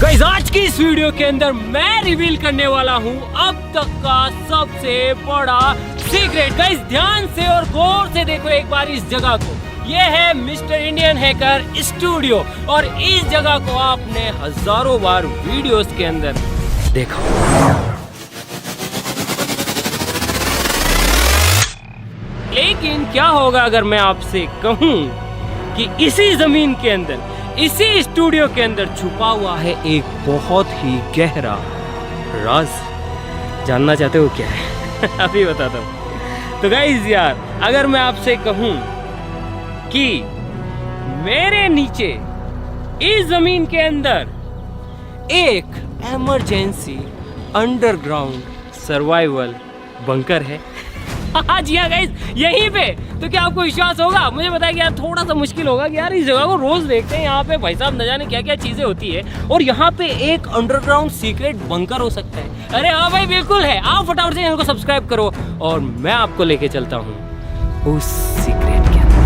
Guys आज की इस वीडियो के अंदर मैं रिवील करने वाला हूँ अब तक का सबसे बड़ा सीक्रेट। गाइस ध्यान से और गौर से देखो एक बार इस जगह को। ये है मिस्टर इंडियन हैकर स्टूडियो और इस जगह को आपने हजारों बार वीडियोस के अंदर देखा। लेकिन क्या होगा अगर मैं आपसे कहूँ कि इसी जमीन के अंदर, इसी स्टूडियो के अंदर छुपा हुआ है एक बहुत ही गहरा राज। जानना चाहते हो क्या है? अभी बताता हूँ। तो गाइस यार, अगर मैं आपसे कहूँ कि मेरे नीचे इस जमीन के अंदर एक इमरजेंसी अंडरग्राउंड सर्वाइवल बंकर है। हाँ जी हाँ गाइस, यहीं पे। तो क्या आपको विश्वास होगा? मुझे बताया कि यार थोड़ा सा मुश्किल होगा कि यार इस जगह को रोज देखते हैं, यहाँ पे भाई साहब न जाने क्या क्या चीजें होती है और यहाँ पे एक अंडरग्राउंड सीक्रेट बंकर हो सकता है। अरे हाँ भाई बिल्कुल है। आप फटाफट से चैनल को सब्सक्राइब करो और मैं आपको लेके चलता हूँ उस सीक्रेट के अंदर।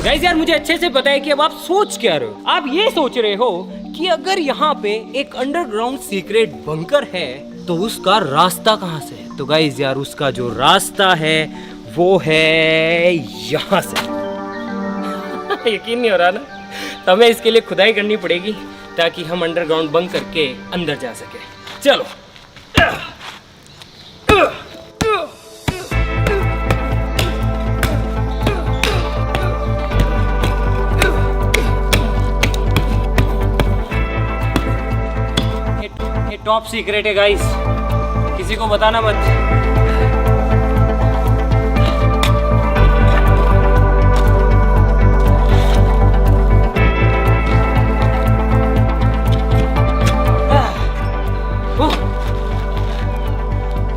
गाइस यार मुझे अच्छे से पता है कि अब आप सोच क्या रहे हो। आप ये सोच रहे हो कि अगर यहाँ पे एक अंडरग्राउंड सीक्रेट बंकर है तो उसका रास्ता कहाँ से है? तो गाइस यार उसका जो रास्ता है वो है यहाँ से। यकीन नहीं हो रहा ना? तो हमें इसके लिए खुदाई करनी पड़ेगी ताकि हम अंडरग्राउंड बंकर के अंदर जा सके। चलो टॉप सीक्रेट है गाइस, किसी को बताना मत।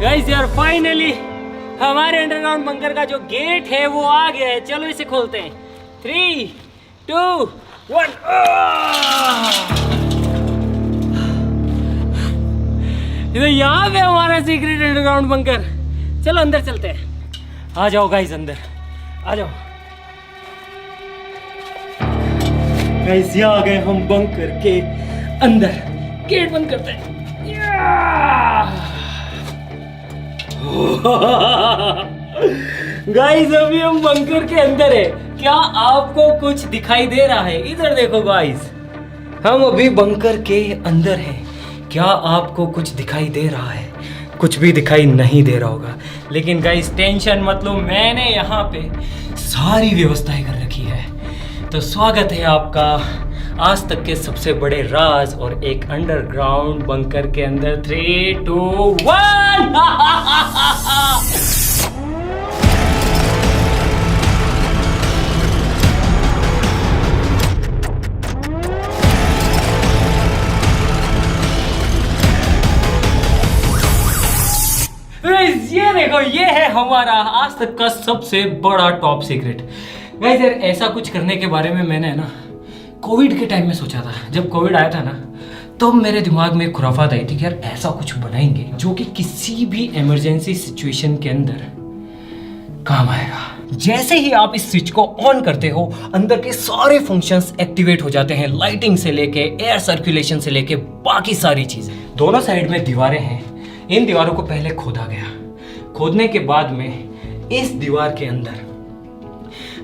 गाइस यार फाइनली हमारे अंडरग्राउंड बंकर का जो गेट है वो आ गया है। चलो इसे खोलते हैं। 3, 2, 1। तो यहाँ पे हमारा सीक्रेट अंडरग्राउंड बंकर। चलो अंदर चलते हैं। आ जाओ गाइस अंदर आ जाओ। गाइस यहाँ आ गए हम बंकर के अंदर। गेट बंद करते हैं। गाइस अभी हम बंकर के अंदर है। क्या आपको कुछ दिखाई दे रहा है? इधर देखो गाइस, हम अभी बंकर के अंदर हैं। क्या आपको कुछ दिखाई दे रहा है? कुछ भी दिखाई नहीं दे रहा होगा, लेकिन गाइस टेंशन मत लो, मैंने यहाँ पे सारी व्यवस्थाएं कर रखी है। तो स्वागत है आपका आज तक के सबसे बड़े राज और एक अंडरग्राउंड बंकर के अंदर। 3, 2, 1। ये देखो, ये है हमारा आज तक का सबसे बड़ा टॉप सीक्रेट। गाइस यार ऐसा कुछ करने के बारे में मैंने ना कोविड के टाइम में सोचा था। जब कोविड आया था ना तो मेरे दिमाग में खुराफात आई थी कि यार ऐसा कुछ बनाएंगे जो कि किसी भी इमरजेंसी सिचुएशन के अंदर काम आएगा। जैसे ही आप इस स्विच को ऑन करते हो अंदर के सारे फंक्शंस एक्टिवेट हो जाते हैं, लाइटिंग से लेके एयर सर्कुलेशन से लेके बाकी सारी चीजें। दोनों साइड में दीवारें हैं। इन दीवारों को पहले खोदा गया। खोदने के बाद में इस दीवार के अंदर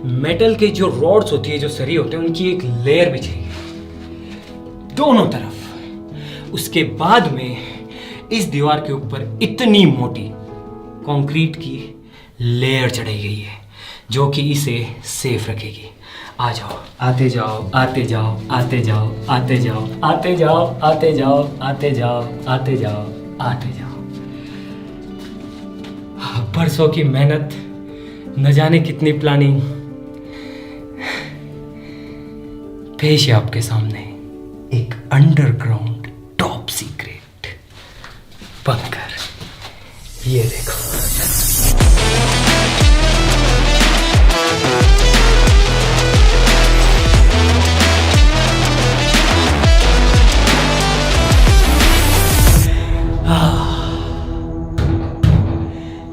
मेटल के जो रॉड्स होती है, जो सरी होते हैं, उनकी एक लेयर बिछाई दोनों तरफ। उसके बाद में इस दीवार के ऊपर इतनी मोटी कंक्रीट की लेयर चढ़ाई गई है जो कि इसे सेफ रखेगी। आ जाओ, आते जाओ, आते जाओ, आते जाओ, आते जाओ, आते जाओ, आते जाओ, आते जाओ, आते जाओ, आते जाओ। बरसों की मेहनत, न जाने कितनी प्लानिंग, पेश है आपके सामने एक अंडरग्राउंड टॉप सीक्रेट बंकर। ये देखो।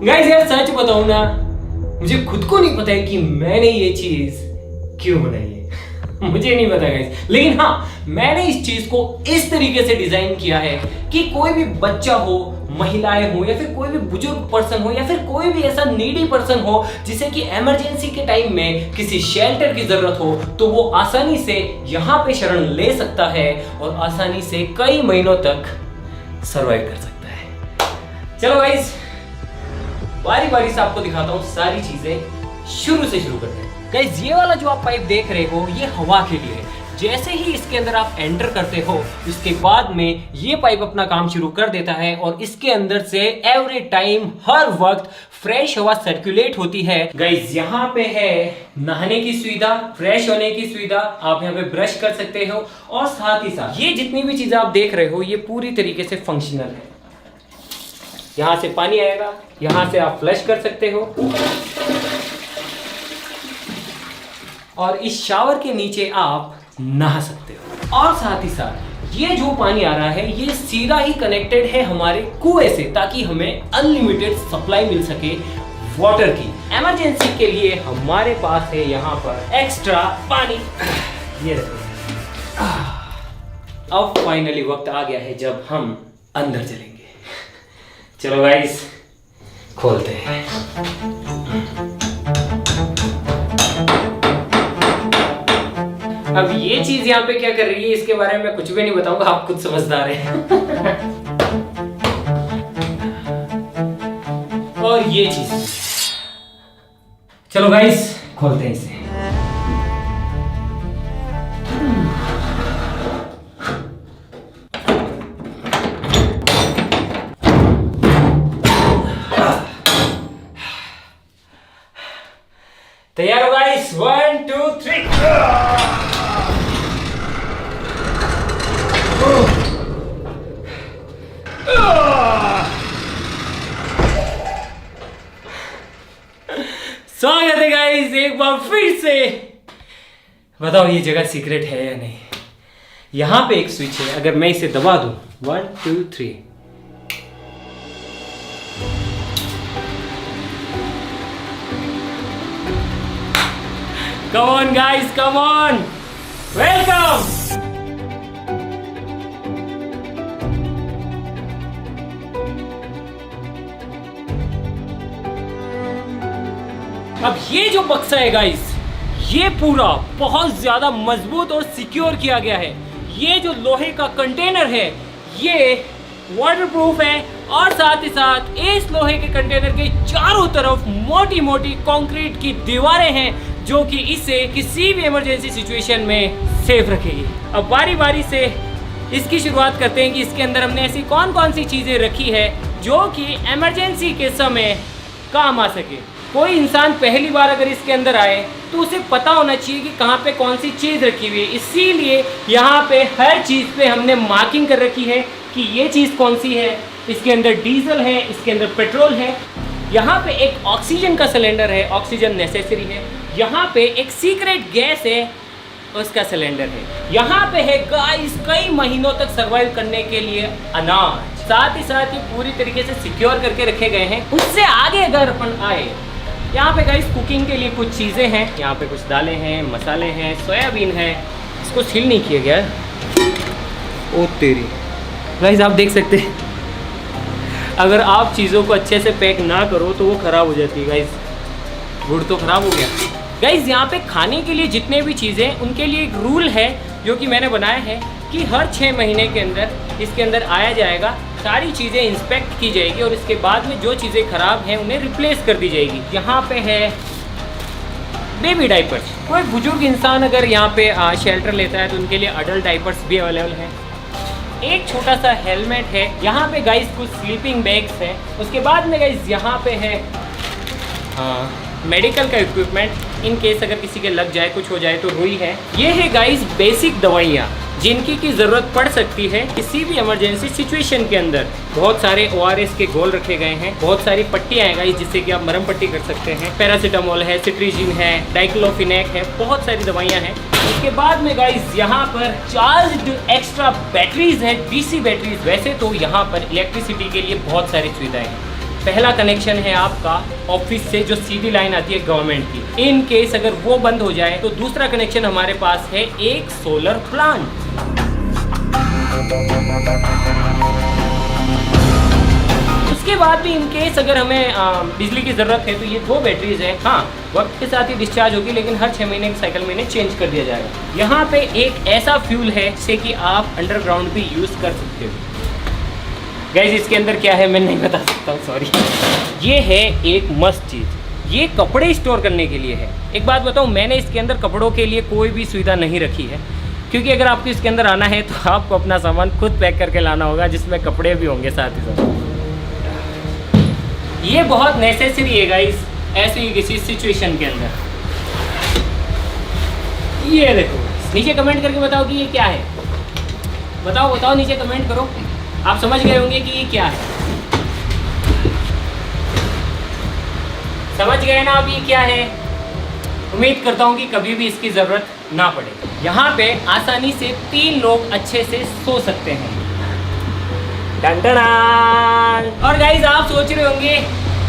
गाइस यार सच बताऊं बताऊं ना, मुझे खुद को नहीं पता है कि मैंने ये चीज क्यों बनाई है। मुझे नहीं पता गाइस, लेकिन हाँ, मैंने इस चीज को इस तरीके से डिजाइन किया है कि कोई भी बच्चा हो, महिलाएं हो, या फिर कोई भी बुजुर्ग पर्सन हो, या फिर कोई भी ऐसा नीडी पर्सन हो जिसे कि इमरजेंसी के टाइम में किसी शेल्टर की जरूरत हो, तो वो आसानी से यहाँ पे शरण ले सकता है और आसानी से कई महीनों तक सरवाइव कर सकता है। चलो गाइस, बारी बारी से आपको दिखाता हूँ सारी चीजें, शुरू से शुरू करते हैं। गाइस, ये वाला जो आप पाइप देख रहे हो, ये हवा के लिए है। जैसे ही इसके अंदर आप एंटर करते हो, इसके बाद में ये पाइप अपना काम शुरू कर देता है और इसके अंदर से एवरी टाइम, हर वक्त फ्रेश हवा सर्कुलेट होती है। गाइस, यहाँ पे है नहाने की सुविधा, फ्रेश होने की सुविधा, आप यहाँ पे ब्रश कर सकते हो, और साथ ही साथ ये जितनी भी चीजें आप देख रहे हो, ये पूरी तरीके से फंक्शनल है। यहाँ से पानी आएगा, यहाँ से आप फ्लश कर सकते हो, और इस शावर के नीचे आप नहा सकते हो। और साथ ही साथ ये जो पानी आ रहा है, ये सीधा ही कनेक्टेड है हमारे कुएं से, ताकि हमें अनलिमिटेड सप्लाई मिल सके वाटर की। इमरजेंसी के लिए हमारे पास है यहाँ पर एक्स्ट्रा पानी। ये रखो। अब फाइनली वक्त आ गया है जब हम अंदर चलेंगे। चलो गाइस, खोलते हैं। अब ये चीज यहाँ पे क्या कर रही है, इसके बारे में मैं कुछ भी नहीं बताऊंगा, आप खुद समझदार हैं। और ये चीज, चलो गाइस खोलते हैं इसे। तैयार हो गाइस? 1 2 3। स्वागत है गाइस एक बार फिर से। बताओ ये जगह सीक्रेट है या नहीं? यहां पे एक स्विच है, अगर मैं इसे दबा दूं, 1 2 3, come on guys, come on, welcome। अब ये जो बक्सा है गाइस, ये पूरा बहुत ज्यादा मजबूत और सिक्योर किया गया है। ये जो लोहे का कंटेनर है, ये वाटरप्रूफ है, और साथ ही साथ इस लोहे के कंटेनर के चारों तरफ मोटी मोटी कंक्रीट की दीवारें हैं, जो कि इसे किसी भी इमरजेंसी सिचुएशन में सेफ रखेगी। अब बारी बारी से इसकी शुरुआत करते हैं कि इसके अंदर हमने ऐसी कौन कौन सी चीज़ें रखी है जो कि इमरजेंसी के समय काम आ सके। कोई इंसान पहली बार अगर इसके अंदर आए तो उसे पता होना चाहिए कि कहाँ पे कौन सी चीज़ रखी हुई है, इसीलिए यहाँ पे हर चीज़ पे हमने मार्किंग कर रखी है कि ये चीज़ कौन सी है। इसके अंदर डीजल है, इसके अंदर पेट्रोल है, यहाँ पे एक ऑक्सीजन का सिलेंडर है, ऑक्सीजन नेसेसरी है, यहाँ पे एक सीक्रेट गैस है, उसका सिलेंडर है, यहाँ पे है गाइस कई महीनों तक सर्वाइव करने के लिए अनाज। साथ ही साथ ये पूरी तरीके से सिक्योर करके रखे गए हैं। उससे आगे अगर अपन आए, यहाँ पे गाइस कुकिंग के लिए कुछ चीज़ें हैं, यहाँ पे कुछ दालें हैं, मसाले हैं, सोयाबीन है, इसको सील नहीं किया गया है। ओ तेरी गाइस, आप देख सकते हैं अगर आप चीज़ों को अच्छे से पैक ना करो तो वो ख़राब हो जाती है। गाइस गुड़ तो ख़राब हो गया। गाइस यहाँ पे खाने के लिए जितने भी चीज़ें, उनके लिए एक रूल है जो कि मैंने बनाया है कि हर 6 महीने के अंदर इसके अंदर आया जाएगा, सारी चीज़ें इंस्पेक्ट की जाएगी और इसके बाद में जो चीज़ें ख़राब हैं उन्हें रिप्लेस कर दी जाएगी। यहाँ पे है बेबी डाइपर्स। कोई बुजुर्ग इंसान अगर यहाँ पे शेल्टर लेता है तो उनके लिए अडल्ट डाइपर्स भी अवेलेबल हैं। एक छोटा सा हेलमेट है, यहाँ पे गाइस कुछ स्लीपिंग बैग्स हैं। उसके बाद में गाइस यहाँ पे है मेडिकल का इक्विपमेंट, इन केस अगर किसी के लग जाए, कुछ हो जाए तो रुई है। ये है गाइस बेसिक दवाइयाँ जिनकी की ज़रूरत पड़ सकती है किसी भी इमरजेंसी सिचुएशन के अंदर। बहुत सारे ORS के घोल रखे गए हैं, बहुत सारी पट्टियाँ हैं गाइस जिससे कि आप मरहम पट्टी कर सकते हैं। पैरासीटामोल है, सिट्रीजिन है, डाइक्लोफिनेक है, बहुत सारी दवाइयाँ हैं। उसके बाद में गाइस यहाँ पर चार्ज्ड एक्स्ट्रा बैटरीज है, DC बैटरीज। वैसे तो यहाँ पर इलेक्ट्रिसिटी के लिए बहुत सारी सुविधाएं हैं, पहला कनेक्शन है आपका ऑफिस से जो सीधी लाइन आती है गवर्नमेंट की। इन केस अगर वो बंद हो जाए तो दूसरा कनेक्शन हमारे पास है एक सोलर प्लांट। उसके बाद भी इन केस अगर हमें बिजली की ज़रूरत है तो ये 2 बैटरीज है। हाँ, वक्त के साथ ही डिस्चार्ज होगी, लेकिन हर 6 महीने के साइकिल में इन्हें चेंज कर दिया जाएगा। यहाँ पे एक ऐसा फ्यूल है जिसे कि आप अंडरग्राउंड भी यूज़ कर सकते हो। गाइस इसके अंदर क्या है मैं नहीं बता सकता हूँ, सॉरी। ये है एक मस्त चीज़, ये कपड़े स्टोर करने के लिए है। एक बात बताऊँ, मैंने इसके अंदर कपड़ों के लिए कोई भी सुविधा नहीं रखी है, क्योंकि अगर आपको इसके अंदर आना है तो आपको अपना सामान खुद पैक करके लाना होगा, जिसमें कपड़े भी होंगे साथ ही साथ। ये बहुत नेसेसरी है गाइस ऐसी किसी सिचुएशन के अंदर। ये देखो, नीचे कमेंट करके बताओ कि ये क्या है। बताओ नीचे कमेंट करो। आप समझ गए होंगे कि ये क्या है। समझ गए ना आप ये क्या है। उम्मीद करता हूँ कि कभी भी इसकी ज़रूरत ना पड़े। यहाँ पे आसानी से 3 लोग अच्छे से सो सकते हैं। और गाइज आप सोच रहे होंगे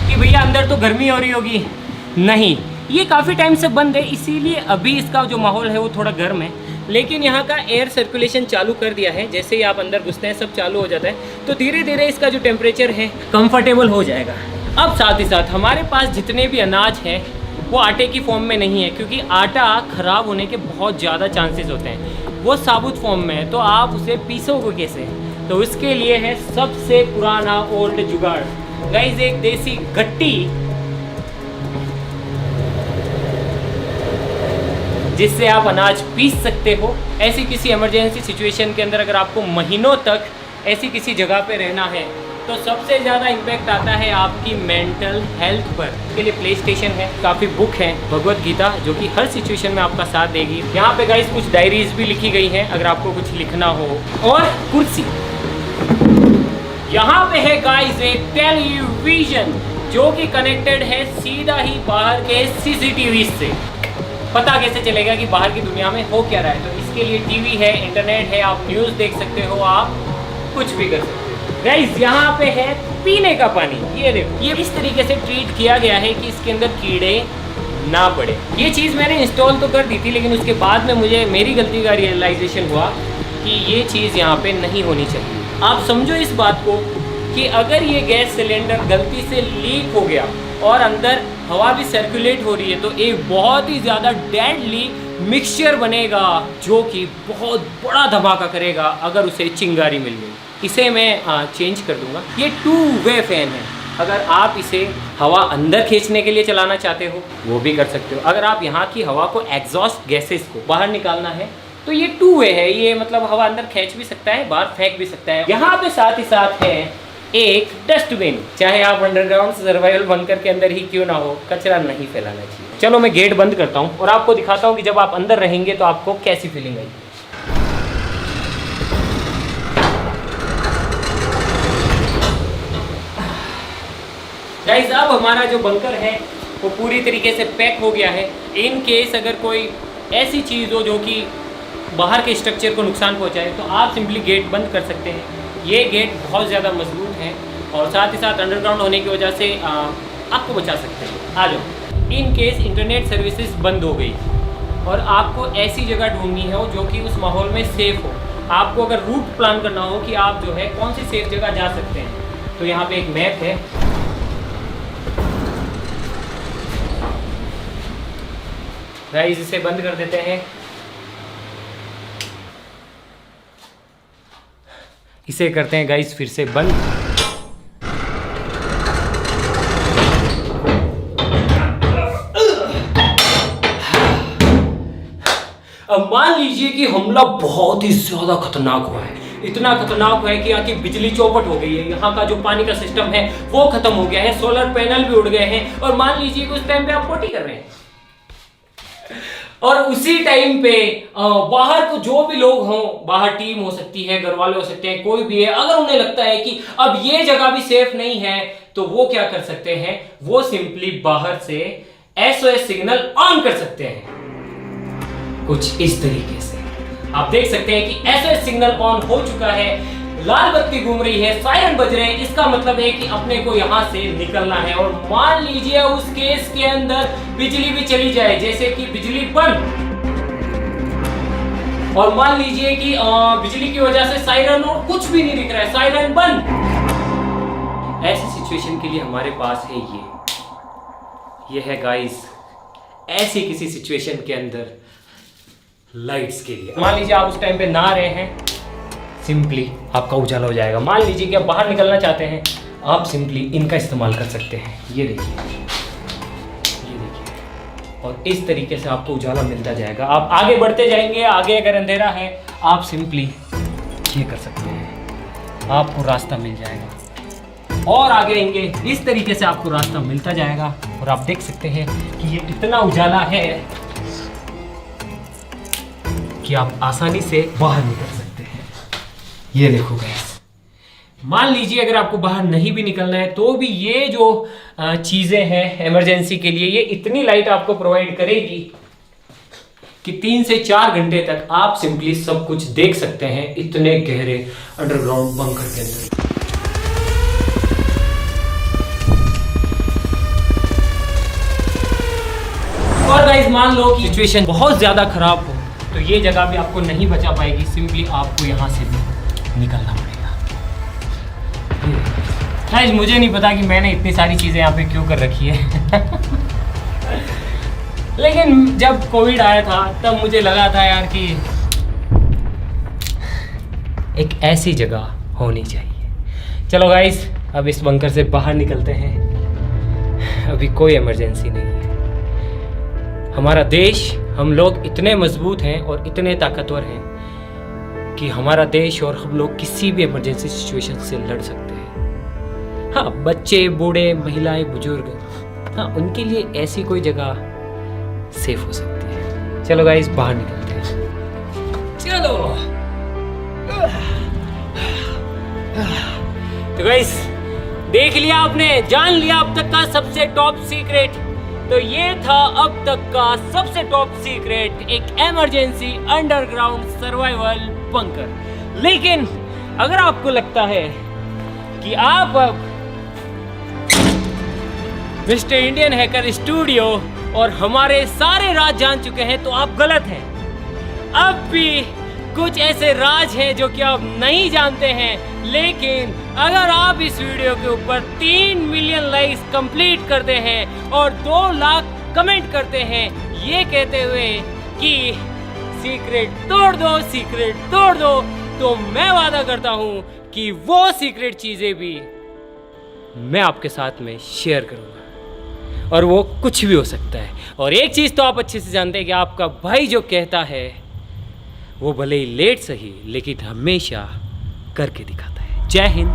कि भैया अंदर तो गर्मी हो रही होगी। नहीं, ये काफ़ी टाइम से बंद है, इसीलिए अभी इसका जो माहौल है वो थोड़ा गर्म है। लेकिन यहाँ का एयर सर्कुलेशन चालू कर दिया है। जैसे ही आप अंदर घुसते हैं सब चालू हो जाता है, तो धीरे धीरे इसका जो टेम्परेचर है कंफर्टेबल हो जाएगा। अब साथ ही साथ हमारे पास जितने भी अनाज हैं वो आटे की फॉर्म में नहीं है, क्योंकि आटा ख़राब होने के बहुत ज़्यादा चांसेस होते हैं। वो साबुत फॉर्म में है, तो आप उसे पीसोगे कैसे। तो इसके लिए है सबसे पुराना ओल्ड जुगाड़ गाइस, एक देसी गट्टी, जिससे आप अनाज पीस सकते हो। ऐसी किसी इमरजेंसी सिचुएशन के अंदर अगर आपको महीनों तक ऐसी किसी जगह पे रहना है तो सबसे ज़्यादा इम्पैक्ट आता है आपकी मेंटल हेल्थ पर। इसके लिए प्ले स्टेशन है, काफ़ी बुक है, भगवत गीता, जो कि हर सिचुएशन में आपका साथ देगी। यहाँ पे गाइस कुछ डायरीज भी लिखी गई हैं अगर आपको कुछ लिखना हो। और कुर्सी यहाँ पे है गाइस एक टेलीविजन जो कि कनेक्टेड है सीधा ही बाहर के सीसीटीवी से। पता कैसे चलेगा कि बाहर की दुनिया में हो क्या रहा है। तो इसके लिए टीवी है, इंटरनेट है, आप न्यूज़ देख सकते हो, आप कुछ भी कर सकते हो। गाइस यहाँ पे है पीने का पानी। ये देखो, ये इस तरीके से ट्रीट किया गया है कि इसके अंदर कीड़े ना पड़े। ये चीज़ मैंने इंस्टॉल तो कर दी थी, लेकिन उसके बाद में मुझे मेरी गलती का रियलाइजेशन हुआ कि ये चीज़ यहाँ पे नहीं होनी चाहिए। आप समझो इस बात को कि अगर ये गैस सिलेंडर गलती से लीक हो गया और अंदर हवा भी सर्कुलेट हो रही है, तो एक बहुत ही ज़्यादा डेडली मिक्सचर बनेगा जो कि बहुत बड़ा धमाका करेगा अगर उसे चिंगारी मिल गई। इसे मैं चेंज कर दूंगा। ये 2 वे फैन है। अगर आप इसे हवा अंदर खींचने के लिए चलाना चाहते हो वो भी कर सकते हो। अगर आप यहाँ की हवा को, एग्जॉस्ट गैसेस को बाहर निकालना है तो ये 2 वे है। ये मतलब हवा अंदर खींच भी सकता है, बाहर फेंक भी सकता है। यहाँ पे साथ ही साथ है एक डस्टबिन। चाहे आप अंडरग्राउंड सर्वाइवल बंकर के अंदर ही क्यों ना हो, कचरा नहीं फैलाना चाहिए। चलो मैं गेट बंद करता हूँ और आपको दिखाता हूँ कि जब आप अंदर रहेंगे तो आपको कैसी फीलिंग आएगी। गाइस अब हमारा जो बंकर है वो पूरी तरीके से पैक हो गया है। इन केस अगर कोई ऐसी चीज़ हो जो कि बाहर के स्ट्रक्चर को नुकसान पहुंचाए तो आप सिंपली गेट बंद कर सकते हैं। ये गेट बहुत ज़्यादा मजबूत है और साथ ही साथ अंडरग्राउंड होने की वजह से आपको बचा सकते हैं। आ जाओ। इन केस इंटरनेट सर्विसेज बंद हो गई और आपको ऐसी जगह ढूंढनी हो जो कि उस माहौल में सेफ़ हो, आपको अगर रूट प्लान करना हो कि आप जो है कौन सी सेफ जगह जा सकते हैं, तो यहाँ पे एक मैप है। गाइस इसे बंद कर देते हैं। इसे करते हैं गाइस फिर से बंद। अब मान लीजिए कि हमला बहुत ही ज्यादा खतरनाक हुआ है। इतना खतरनाक हुआ है कि यहाँ की बिजली चौपट हो गई है, यहाँ का जो पानी का सिस्टम है वो खत्म हो गया है, सोलर पैनल भी उड़ गए हैं, और मान लीजिए कि उस टाइम पे आप पोटी कर रहे हैं और उसी टाइम पे बाहर को जो भी लोग हों, बाहर टीम हो सकती है, घर वाले हो सकते हैं, कोई भी है, अगर उन्हें लगता है कि अब ये जगह भी सेफ नहीं है तो वो क्या कर सकते हैं, वो सिंपली बाहर से SOS सिग्नल ऑन कर सकते हैं। कुछ इस तरीके से आप देख सकते हैं कि SOS सिग्नल ऑन हो चुका है। लाल बत्ती घूम रही है, सायरन बज रहे हैं, इसका मतलब है कि अपने को यहाँ से निकलना है। और मान लीजिए उस केस के अंदर बिजली भी चली जाए, जैसे कि बिजली बंद, और मान लीजिए कि बिजली की वजह से सायरन और कुछ भी नहीं दिख रहा है, सायरन बंद। ऐसी सिचुएशन के लिए हमारे पास है ये है गाइस, ऐसी किसी सिचुएशन के अंदर लाइट्स के लिए। मान लीजिए आप उस टाइम पे नहा रहे हैं, सिंपली आपका उजाला हो जाएगा। मान लीजिए कि आप बाहर निकलना चाहते हैं, आप सिंपली इनका इस्तेमाल कर सकते हैं। ये देखिए, और इस तरीके से आपको उजाला मिलता जाएगा। आप आगे बढ़ते जाएंगे, आगे अगर अंधेरा है आप सिंपली ये कर सकते हैं, आपको रास्ता मिल जाएगा। और आगे आएंगे, इस तरीके से आपको रास्ता मिलता जाएगा। और आप देख सकते हैं कि ये इतना उजाला है कि आप आसानी से बाहर निकल सकते हैं। ये देखो गाइस, मान लीजिए अगर आपको बाहर नहीं भी निकलना है तो भी ये जो चीजें हैं इमरजेंसी के लिए, ये इतनी लाइट आपको प्रोवाइड करेगी कि 3 से 4 घंटे तक आप सिंपली सब कुछ देख सकते हैं इतने गहरे अंडरग्राउंड बंकर के अंदर। और गाइस मान लो कि सिचुएशन बहुत ज्यादा खराब हो तो ये जगह भी आपको नहीं बचा पाएगी, सिंपली आपको यहां से भी निकलना पड़ेगा। गाइस मुझे नहीं पता कि मैंने इतनी सारी चीजें यहाँ पे क्यों कर रखी है लेकिन जब कोविड आया था तब मुझे लगा था यार कि एक ऐसी जगह होनी चाहिए। चलो गाइस अब इस बंकर से बाहर निकलते हैं, अभी कोई इमरजेंसी नहीं है। हमारा देश, हम लोग इतने मजबूत हैं और इतने ताकतवर हैं कि हमारा देश और हम लोग किसी भी इमरजेंसी सिचुएशन से लड़ सकते हैं। हाँ, बच्चे, बूढ़े, महिलाएं, बुजुर्ग, हाँ उनके लिए ऐसी कोई जगह सेफ हो सकती है। चलो गाइस बाहर निकलते हैं, चलो। तो गाइस देख लिया आपने, जान लिया अब तक का सबसे टॉप सीक्रेट। तो ये था अब तक का सबसे टॉप सीक्रेट, एक इमरजेंसी अंडरग्राउंड सर्वाइवल बंकर। लेकिन अगर आपको लगता है कि आप अब मिस्टर इंडियन हैकर स्टूडियो और हमारे सारे राज जान चुके हैं तो आप गलत हैं। अब भी कुछ ऐसे राज हैं जो कि आप नहीं जानते हैं। लेकिन अगर आप इस वीडियो के ऊपर 3 मिलियन लाइक्स कंप्लीट करते हैं और 2 लाख कमेंट करते हैं ये कहते हुए कि सीक्रेट तोड़ दो, सीक्रेट तोड़ दो, तो मैं वादा करता हूं कि वो सीक्रेट चीजें भी मैं आपके साथ में शेयर करूंगा, और वो कुछ भी हो सकता है। और एक चीज़ तो आप अच्छे से जानते हैं कि आपका भाई जो कहता है वो भले ही लेट सही लेकिन हमेशा करके दिखाता है। जय हिंद।